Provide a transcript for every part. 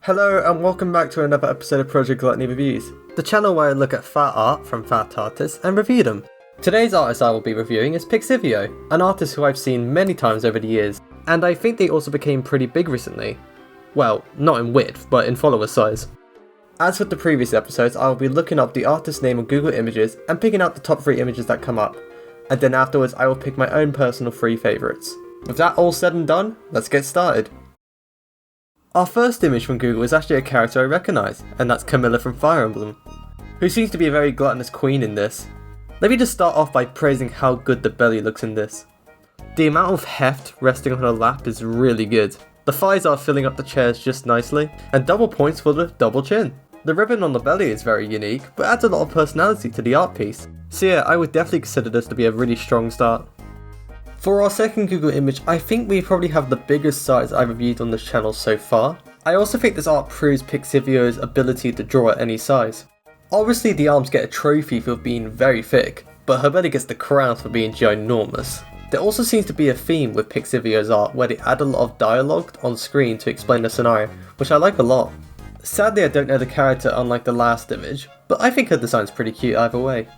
Hello and welcome back to another episode of Project Gluttony Reviews, the channel where I look at fat art from fat artists and review them. Today's artist I will be reviewing is Pixiveo, an artist who I've seen many times over the years, and I think they also became pretty big recently. Well, not in width, but in follower size. As with the previous episodes, I will be looking up the artist's name on Google Images and picking out the top 3 images that come up, and then afterwards I will pick my own personal 3 favourites. With that all said and done, let's get started. Our first image from Google is actually a character I recognise, and that's Camilla from Fire Emblem, who seems to be a very gluttonous queen in this. Let me just start off by praising how good the belly looks in this. The amount of heft resting on her lap is really good. The thighs are filling up the chairs just nicely, and double points for the double chin. The ribbon on the belly is very unique, but adds a lot of personality to the art piece. So yeah, I would definitely consider this to be a really strong start. For our second Google image, I think we probably have the biggest size I've reviewed on this channel so far. I also think this art proves Pixiveo's ability to draw at any size. Obviously the arms get a trophy for being very thick, but her belly gets the crown for being ginormous. There also seems to be a theme with Pixiveo's art where they add a lot of dialogue on screen to explain the scenario, which I like a lot. Sadly I don't know the character unlike the last image, but I think her design's pretty cute either way.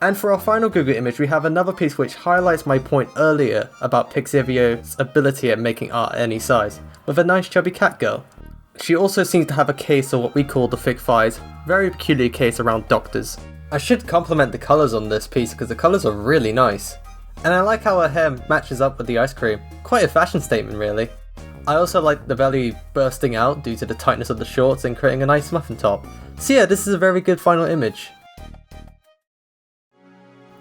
And for our final Google image, we have another piece which highlights my point earlier about Pixiveo's ability at making art any size, with a nice chubby cat girl. She also seems to have a case of what we call the thick thighs, very peculiar case around doctors. I should compliment the colours on this piece because the colours are really nice. And I like how her hair matches up with the ice cream, quite a fashion statement really. I also like the belly bursting out due to the tightness of the shorts and creating a nice muffin top. So yeah, this is a very good final image.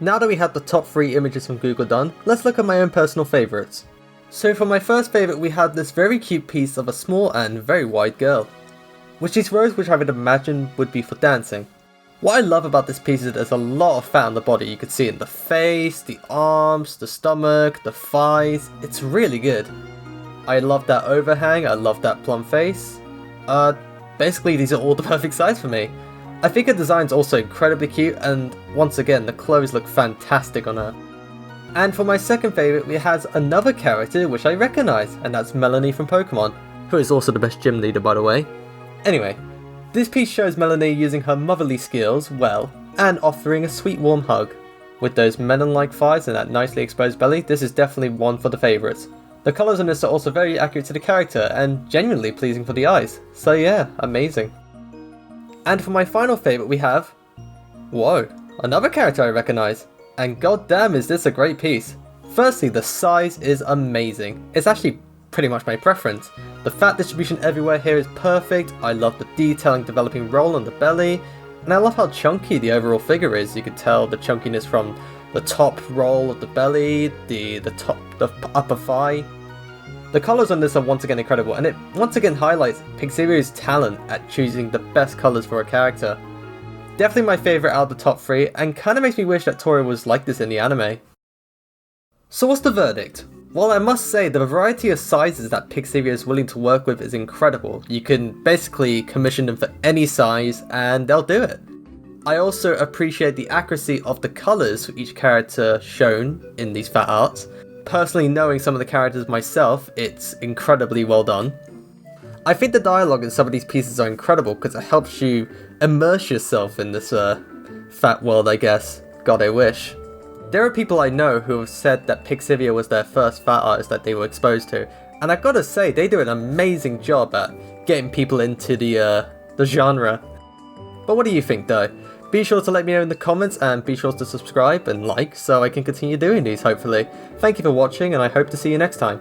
Now that we have the top 3 images from Google done, let's look at my own personal favourites. So for my first favourite we have this very cute piece of a small and very wide girl, which is rose which I would imagine would be for dancing. What I love about this piece is there's a lot of fat on the body. You can see it in the face, the arms, the stomach, the thighs. It's really good. I love that overhang, I love that plump face. Basically these are all the perfect size for me. I think her design's also incredibly cute, and once again the clothes look fantastic on her. And for my second favourite we have another character which I recognise, and that's Melanie from Pokemon, who is also the best gym leader by the way. Anyway, this piece shows Melanie using her motherly skills well, and offering a sweet warm hug. With those melon-like thighs and that nicely exposed belly, this is definitely one for the favourites. The colours on this are also very accurate to the character, and genuinely pleasing for the eyes, so yeah, amazing. And for my final favourite we have... whoa, another character I recognise. And goddamn is this a great piece. Firstly, the size is amazing. It's actually pretty much my preference. The fat distribution everywhere here is perfect. I love the detailing developing roll on the belly. And I love how chunky the overall figure is. You can tell the chunkiness from the top roll of the belly, the upper thigh. The colours on this are once again incredible, and it once again highlights Pixiveo's talent at choosing the best colours for a character. Definitely my favourite out of the top 3, and kinda makes me wish that Tori was like this in the anime. So what's the verdict? Well, I must say the variety of sizes that Pixiveo is willing to work with is incredible. You can basically commission them for any size and they'll do it. I also appreciate the accuracy of the colours for each character shown in these fat arts. Personally knowing some of the characters myself, it's incredibly well done. I think the dialogue in some of these pieces are incredible because it helps you immerse yourself in this fat world, I guess. God, I wish. There are people I know who have said that Pixiveo was their first fat artist that they were exposed to, and I've got to say they do an amazing job at getting people into the genre. But what do you think though? Be sure to let me know in the comments, and be sure to subscribe and like so I can continue doing these hopefully. Thank you for watching, and I hope to see you next time.